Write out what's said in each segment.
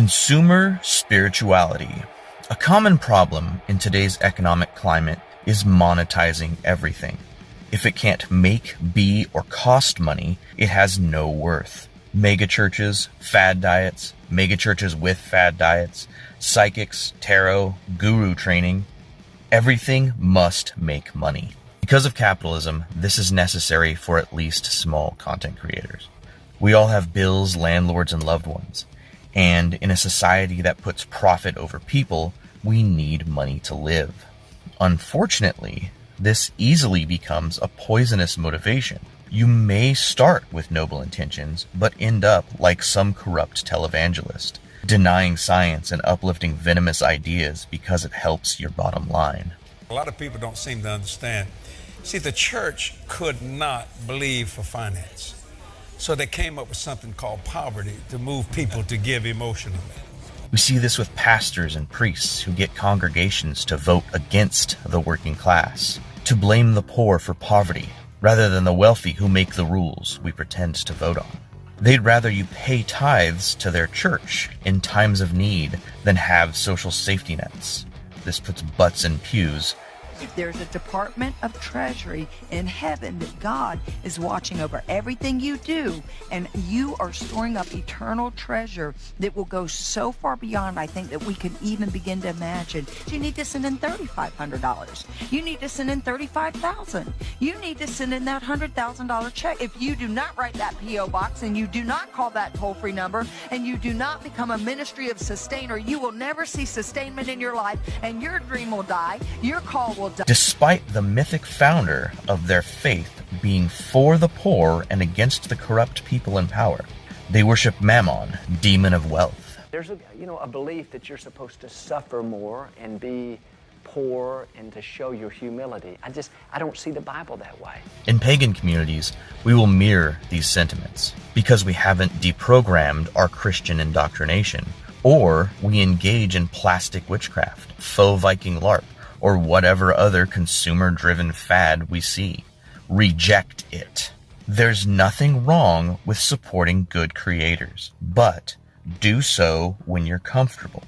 Consumer spirituality. A common problem in today's economic climate is monetizing everything. If it can't make, be, or cost money, it has no worth. Megachurches, fad diets, megachurches with fad diets, psychics, tarot, guru training. Everything must make money. Because of capitalism, this is necessary for at least small content creators. We all have bills, landlords, and loved ones. And in a society that puts profit over people, we need money to live. Unfortunately, this easily becomes a poisonous motivation. You may start with noble intentions, but end up like some corrupt televangelist, denying science and uplifting venomous ideas because it helps your bottom line. A lot of people don't seem to understand. See, the church could not believe for finance. So they came up with something called poverty to move people to give emotionally. We see this with pastors and priests who get congregations to vote against the working class, to blame the poor for poverty, rather than the wealthy who make the rules we pretend to vote on. They'd rather you pay tithes to their church in times of need than have social safety nets. This puts butts in pews. There's a Department of Treasury in heaven that God is watching over everything you do, and you are storing up eternal treasure that will go so far beyond, I think, that we can even begin to imagine. You need to send in $3,500. You need to send in $35,000. You need to send in that $100,000 check. If you do not write that P.O. box and you do not call that toll-free number and you do not become a ministry of sustainer, you will never see sustainment in your life, and your dream will die. Your call will die. Despite the mythic founder of their faith being for the poor and against the corrupt people in power, they worship Mammon, demon of wealth. There's a belief that you're supposed to suffer more and be poor and to show your humility. I don't see the Bible that way. In pagan communities, we will mirror these sentiments because we haven't deprogrammed our Christian indoctrination, or we engage in plastic witchcraft, faux Viking LARP, or whatever other consumer-driven fad we see. Reject it. There's nothing wrong with supporting good creators, but do so when you're comfortable.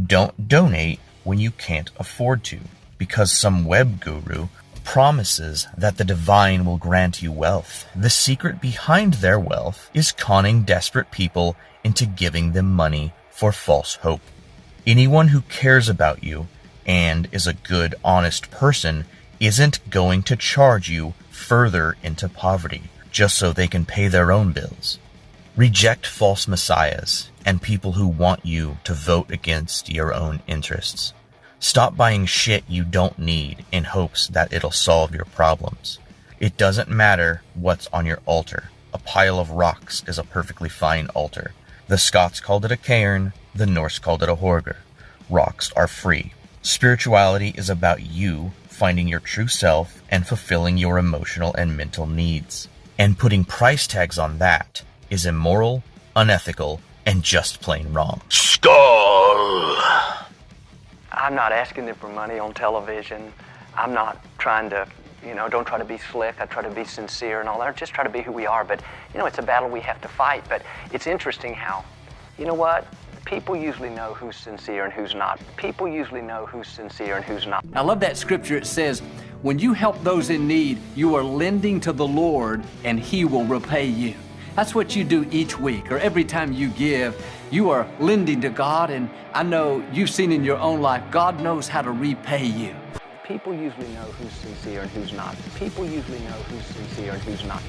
Don't donate when you can't afford to, because some web guru promises that the divine will grant you wealth. The secret behind their wealth is conning desperate people into giving them money for false hope. Anyone who cares about you and is a good, honest person isn't going to charge you further into poverty just so they can pay their own bills. Reject false messiahs and people who want you to vote against your own interests. Stop buying shit you don't need in hopes that it'll solve your problems. It doesn't matter what's on your altar. A pile of rocks is a perfectly fine altar. The Scots called it a cairn, the Norse called it a horger. Rocks are free. Spirituality is about you finding your true self and fulfilling your emotional and mental needs. And putting price tags on that is immoral, unethical, and just plain wrong. Skull! I'm not asking them for money on television. I'm not trying to, don't try to be slick. I try to be sincere and all that. Just try to be who we are. But, it's a battle we have to fight. But it's interesting how, people usually know who's sincere and who's not. People usually know who's sincere and who's not. I love that scripture. It says, when you help those in need, you are lending to the Lord and He will repay you. That's what you do each week, or every time you give, you are lending to God, and I know you've seen in your own life, God knows how to repay you. People usually know who's sincere and who's not. People usually know who's sincere and who's not.